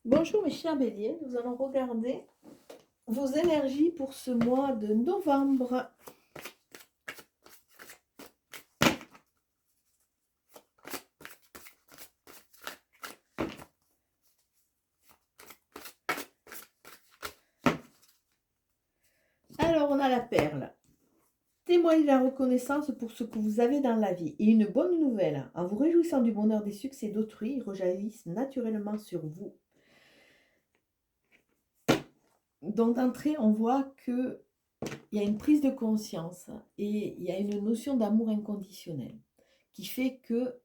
Bonjour mes chers béliers, nous allons regarder vos énergies pour ce mois de novembre. Alors on a la perle. Témoignez la reconnaissance pour ce que vous avez dans la vie. Et une bonne nouvelle, en vous réjouissant du bonheur des succès d'autrui, ils rejaillissent naturellement sur vous. Donc d'entrée, on voit qu'il y a une prise de conscience et il y a une notion d'amour inconditionnel qui fait que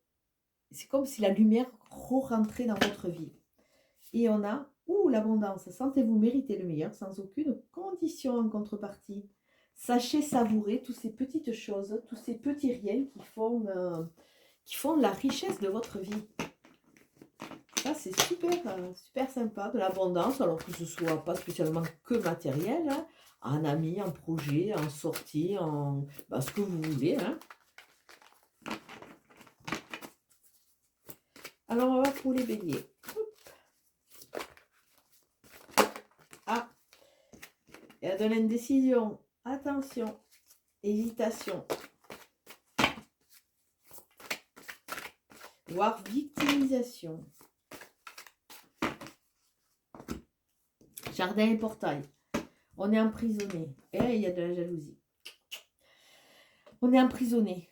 c'est comme si la lumière re-rentrait dans votre vie. Et on a, l'abondance, sentez-vous mériter le meilleur sans aucune condition en contrepartie. Sachez savourer toutes ces petites choses, tous ces petits riens qui font la richesse de votre vie. Ça, c'est super, super sympa, de l'abondance, alors que ce soit pas spécialement que matériel, hein, en amis, en projet, en sortie, en ce que vous voulez. Hein. Alors, on va voir pour les béliers. Ah, il y a de l'indécision. Attention, hésitation, voire victimisation. Jardin et portail. On est emprisonné. Et il y a de la jalousie. On est emprisonné.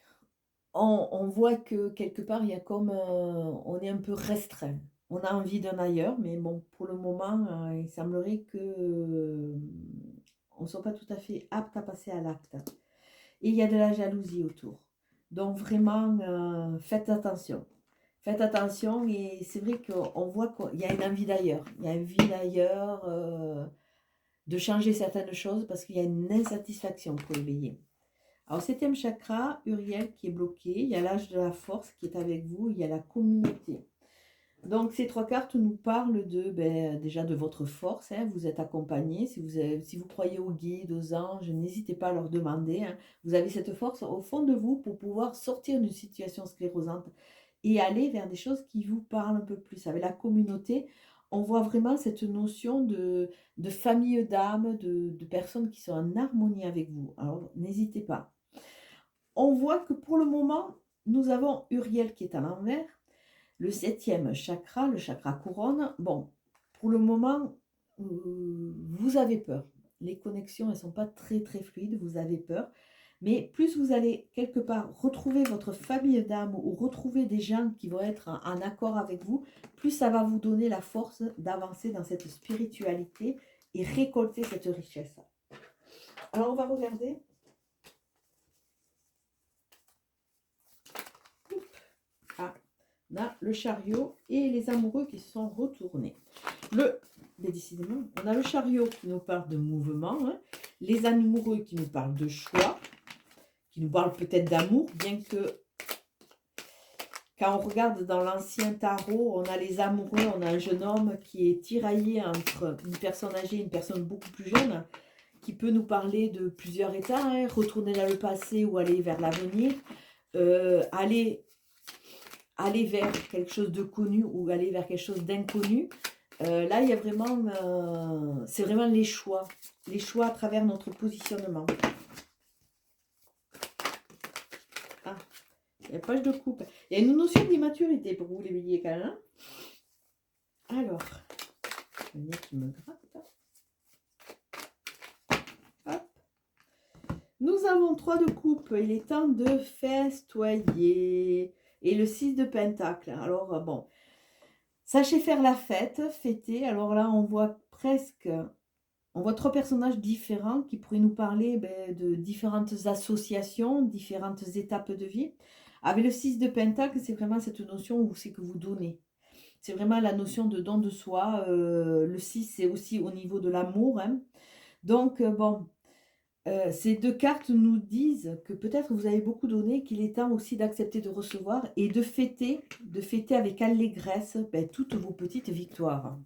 On voit que quelque part, il y a comme... on est un peu restreint. On a envie d'un ailleurs, mais bon, pour le moment, il semblerait que on ne soit pas tout à fait apte à passer à l'acte. Et il y a de la jalousie autour. Donc vraiment, faites attention. Faites attention et c'est vrai qu'on voit qu'il y a une envie d'ailleurs. Il y a une envie d'ailleurs de changer certaines choses parce qu'il y a une insatisfaction pour les béliers. Alors, 7e chakra, Uriel qui est bloqué. Il y a l'âge de la force qui est avec vous. Il y a la communauté. Donc, ces trois cartes nous parlent déjà de votre force. Hein, vous êtes accompagné. Si vous croyez aux guides, aux anges, n'hésitez pas à leur demander. Hein. Vous avez cette force au fond de vous pour pouvoir sortir d'une situation sclérosante et aller vers des choses qui vous parlent un peu plus. Avec la communauté, on voit vraiment cette notion de famille d'âmes, de personnes qui sont en harmonie avec vous. Alors, n'hésitez pas. On voit que pour le moment, nous avons Uriel qui est à l'envers. Le 7e chakra, le chakra couronne. Bon, pour le moment, vous avez peur. Les connexions, elles ne sont pas très très fluides, vous avez peur. Mais plus vous allez quelque part retrouver votre famille d'âme ou retrouver des gens qui vont être en accord avec vous, plus ça va vous donner la force d'avancer dans cette spiritualité et récolter cette richesse. Alors on va regarder. Ah, on a le chariot et les amoureux qui se sont retournés. Mais décidément, on a le chariot qui nous parle de mouvement, hein, les amoureux qui nous parlent de choix, qui nous parlent peut-être d'amour, bien que quand on regarde dans l'ancien tarot, on a les amoureux, on a un jeune homme qui est tiraillé entre une personne âgée et une personne beaucoup plus jeune, qui peut nous parler de plusieurs états, hein, retourner dans le passé ou aller vers l'avenir, aller vers quelque chose de connu ou aller vers quelque chose d'inconnu. Là, il y a vraiment, c'est vraiment les choix à travers notre positionnement. Ah, il y a page de coupe. Il y a une notion d'immaturité pour vous les béliers quand même. Alors, le nez qui me gratte. Hop. Nous avons 3 de coupe. Il est temps de festoyer. Et le 6 de pentacle. Alors, bon, sachez faire la fête, fêter. Alors là, on voit 3 personnages différents qui pourraient nous parler de différentes associations, différentes étapes de vie. Avec le 6 de pentacle, c'est vraiment cette notion où c'est que vous donnez. C'est vraiment la notion de don de soi. Le 6, c'est aussi au niveau de l'amour. Hein. Donc, ces 2 cartes nous disent que peut-être vous avez beaucoup donné, qu'il est temps aussi d'accepter de recevoir et de fêter avec allégresse toutes vos petites victoires.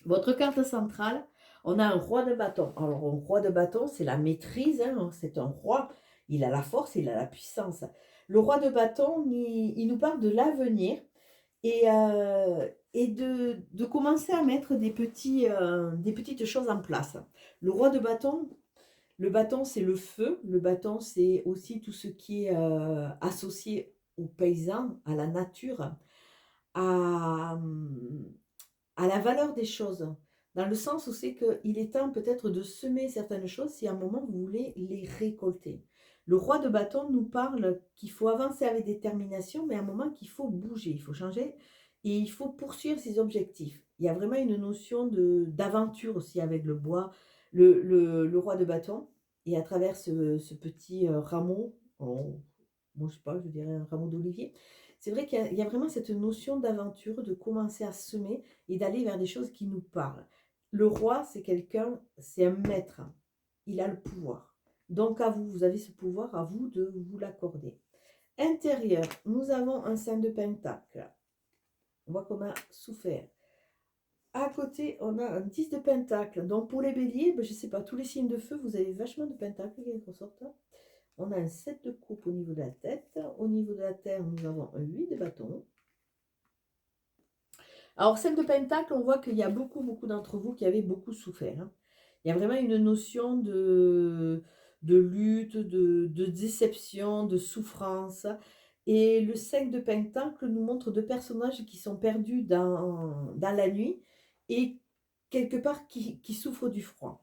Votre carte centrale, on a un roi de bâton. Alors, un roi de bâton, c'est la maîtrise. Hein, c'est un roi. Il a la force, il a la puissance. Le roi de bâton, il nous parle de l'avenir et de commencer à mettre des petites choses en place. Le roi de bâton, le bâton, c'est le feu. Le bâton, c'est aussi tout ce qui est associé aux paysans, à la nature, à, à la valeur des choses. Dans le sens où c'est qu'il est temps peut-être de semer certaines choses si à un moment vous voulez les récolter. Le roi de bâton nous parle qu'il faut avancer avec détermination, mais à un moment qu'il faut bouger, il faut changer et il faut poursuivre ses objectifs. Il y a vraiment une notion d'aventure aussi avec le bois, le roi de bâton. Et à travers ce petit rameau, moi je sais pas, je dirais un rameau d'olivier, c'est vrai qu'il y a vraiment cette notion d'aventure, de commencer à semer et d'aller vers des choses qui nous parlent. Le roi, c'est quelqu'un, c'est un maître. Il a le pouvoir. Donc à vous, vous avez ce pouvoir, à vous de vous l'accorder. Intérieur, nous avons un 5 de pentacle. On voit qu'on a souffert. À côté, on a un 10 de pentacle. Donc pour les béliers, ben, je ne sais pas, tous les signes de feu, vous avez vachement de pentacles qui ressortent. On a un 7 de coupe au niveau de la tête. Au niveau de la terre, nous avons un 8 de bâton. Alors, 5 de pentacle, on voit qu'il y a beaucoup d'entre vous qui avaient beaucoup souffert. Hein. Il y a vraiment une notion de lutte, de déception, de souffrance. Et le 5 de pentacle nous montre deux personnages qui sont perdus dans la nuit et quelque part qui souffrent du froid.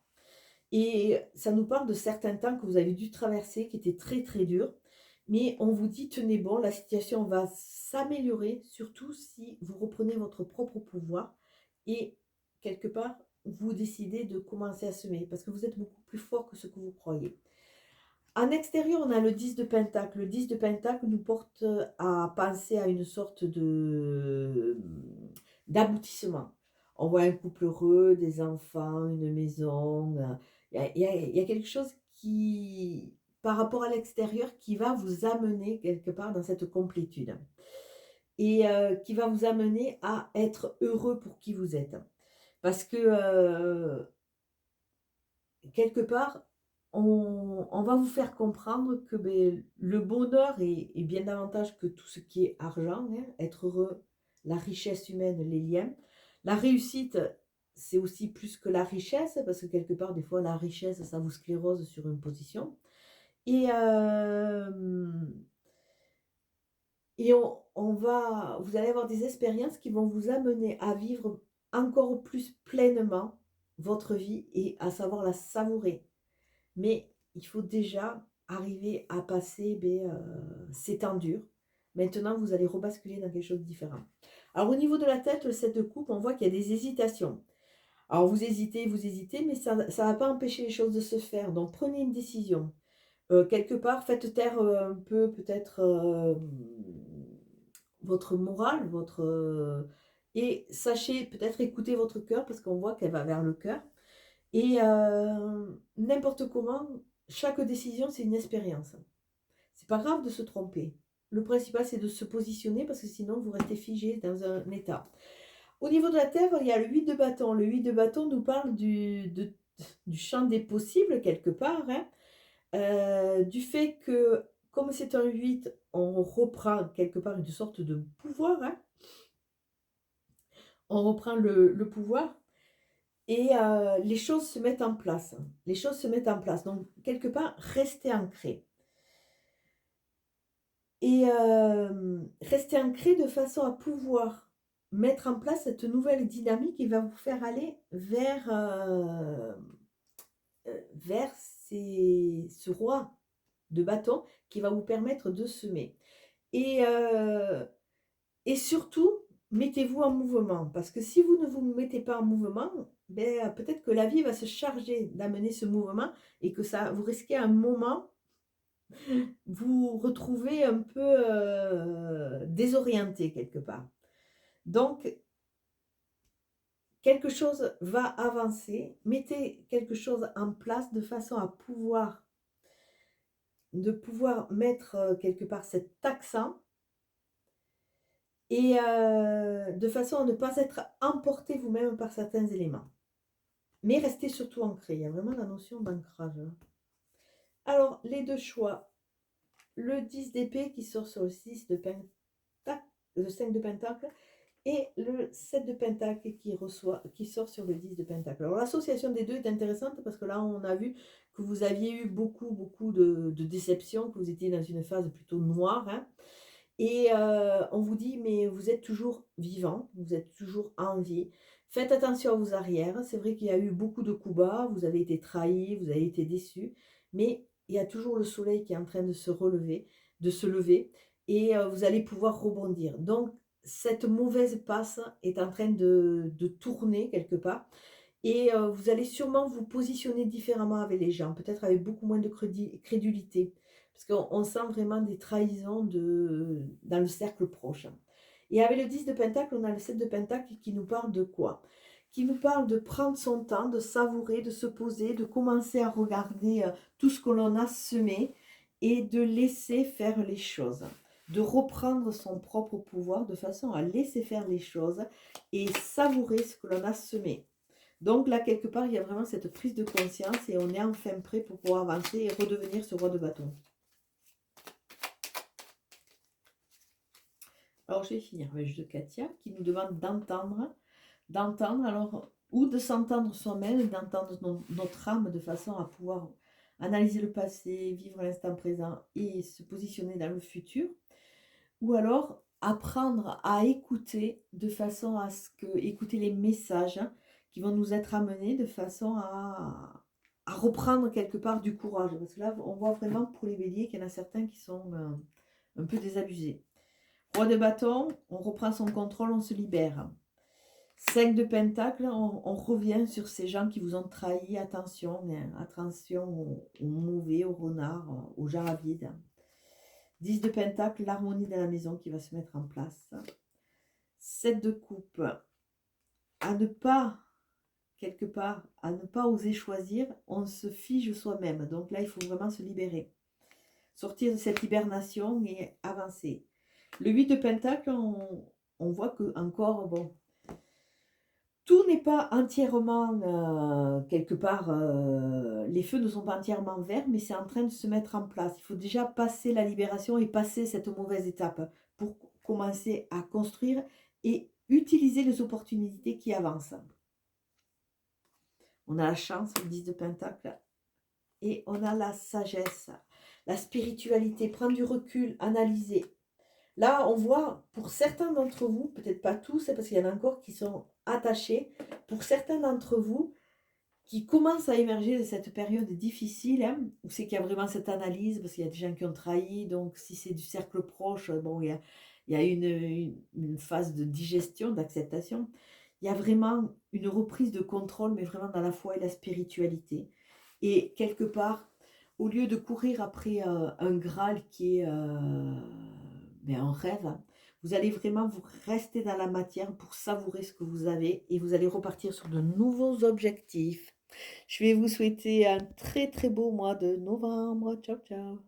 Et ça nous parle de certains temps que vous avez dû traverser qui étaient très durs. Mais on vous dit, tenez bon, la situation va s'améliorer, surtout si vous reprenez votre propre pouvoir et quelque part, vous décidez de commencer à semer parce que vous êtes beaucoup plus fort que ce que vous croyez. En extérieur, on a le 10 de pentacle. Le 10 de pentacle nous porte à penser à une sorte d'aboutissement. On voit un couple heureux, des enfants, une maison. Il y a quelque chose qui, par rapport à l'extérieur, qui va vous amener quelque part dans cette complétude. Et qui va vous amener à être heureux pour qui vous êtes. Parce que quelque part, on va vous faire comprendre que ben, le bonheur est bien davantage que tout ce qui est argent, hein, être heureux, la richesse humaine, les liens. La réussite, c'est aussi plus que la richesse, parce que quelque part, des fois, la richesse, ça vous sclérose sur une position. Et, vous allez avoir des expériences qui vont vous amener à vivre encore plus pleinement votre vie et à savoir la savourer. Mais il faut déjà arriver à passer ces temps durs. Maintenant, vous allez rebasculer dans quelque chose de différent. Alors, au niveau de la tête, le 7 de coupe, on voit qu'il y a des hésitations. Alors, vous hésitez, mais ça ne va pas empêcher les choses de se faire. Donc, prenez une décision. Quelque part, faites taire un peu, peut-être, votre morale, et sachez peut-être écouter votre cœur, parce qu'on voit qu'elle va vers le cœur. Et n'importe comment, chaque décision, c'est une expérience. C'est pas grave de se tromper. Le principal, c'est de se positionner parce que sinon, vous restez figé dans un état. Au niveau de la Terre, il y a le 8 de bâton. Le 8 de bâton nous parle du champ des possibles, quelque part. Hein. Du fait que, comme c'est un 8, on reprend quelque part une sorte de pouvoir. Hein. On reprend le pouvoir. Et les choses se mettent en place. Les choses se mettent en place. Donc, quelque part, restez ancré. Et restez ancré de façon à pouvoir mettre en place cette nouvelle dynamique qui va vous faire aller vers ce roi de bâton qui va vous permettre de semer. Et, et surtout, mettez-vous en mouvement. Parce que si vous ne vous mettez pas en mouvement, ben, peut-être que la vie va se charger d'amener ce mouvement et que ça, vous risquez à un moment, vous retrouver un peu désorienté quelque part. Donc, quelque chose va avancer. Mettez quelque chose en place de façon à pouvoir mettre quelque part cet accent et de façon à ne pas être emporté vous-même par certains éléments. Mais restez surtout ancré. Il y a vraiment la notion d'ancrage. Alors, les deux choix. Le 10 d'épée qui sort sur le 6 de pentacle, le 5 de pentacle et le 7 de pentacle qui sort sur le 10 de pentacle. Alors l'association des deux est intéressante parce que là on a vu que vous aviez eu beaucoup de déceptions, que vous étiez dans une phase plutôt noire, hein. Et on vous dit: «Mais vous êtes toujours vivant, vous êtes toujours en vie. Faites attention à vos arrières». C'est vrai qu'il y a eu beaucoup de coups bas, vous avez été trahis, vous avez été déçus, mais il y a toujours le soleil qui est en train de se lever et vous allez pouvoir rebondir. Donc cette mauvaise passe est en train de tourner quelque part et vous allez sûrement vous positionner différemment avec les gens, peut-être avec beaucoup moins de crédulité. Parce qu'on sent vraiment des trahisons dans le cercle proche. Et avec le 10 de Pentacle, on a le 7 de Pentacle qui nous parle de quoi? Qui nous parle de prendre son temps, de savourer, de se poser, de commencer à regarder tout ce que l'on a semé et de laisser faire les choses. De reprendre son propre pouvoir de façon à laisser faire les choses et savourer ce que l'on a semé. Donc là, quelque part, il y a vraiment cette prise de conscience et on est enfin prêt pour pouvoir avancer et redevenir ce roi de bâton. Alors, je vais finir avec le jeu de Katia qui nous demande d'entendre, alors, ou de s'entendre soi-même, d'entendre notre âme de façon à pouvoir analyser le passé, vivre l'instant présent et se positionner dans le futur, ou alors apprendre à écouter de façon à ce que, écouter les messages qui vont nous être amenés de façon à reprendre quelque part du courage. Parce que là, on voit vraiment pour les béliers qu'il y en a certains qui sont un peu désabusés. Roi de bâton, on reprend son contrôle, on se libère. 5 de pentacle, on revient sur ces gens qui vous ont trahi. Attention, attention aux mauvais, aux renards, aux gens avides. 10 de pentacle, l'harmonie de la maison qui va se mettre en place. 7 de coupe, à ne pas, quelque part, à ne pas oser choisir, on se fige soi-même. Donc là, il faut vraiment se libérer. Sortir de cette hibernation et avancer. Le 8 de pentacle, on voit que encore, bon, tout n'est pas entièrement, quelque part, les feux ne sont pas entièrement verts, mais c'est en train de se mettre en place. Il faut déjà passer la libération et passer cette mauvaise étape pour commencer à construire et utiliser les opportunités qui avancent. On a la chance, le 10 de pentacle, et on a la sagesse, la spiritualité, prendre du recul, analyser. Là, on voit, pour certains d'entre vous, peut-être pas tous, parce qu'il y en a encore qui sont attachés, pour certains d'entre vous qui commencent à émerger de cette période difficile, hein, où c'est qu'il y a vraiment cette analyse, parce qu'il y a des gens qui ont trahi, donc si c'est du cercle proche, bon, il y a une phase de digestion, d'acceptation. Il y a vraiment une reprise de contrôle, mais vraiment dans la foi et la spiritualité. Et quelque part, au lieu de courir après un Graal qui est un rêve, hein, vous allez vraiment vous rester dans la matière pour savourer ce que vous avez et vous allez repartir sur de nouveaux objectifs. Je vais vous souhaiter un très très beau mois de novembre. Ciao, ciao.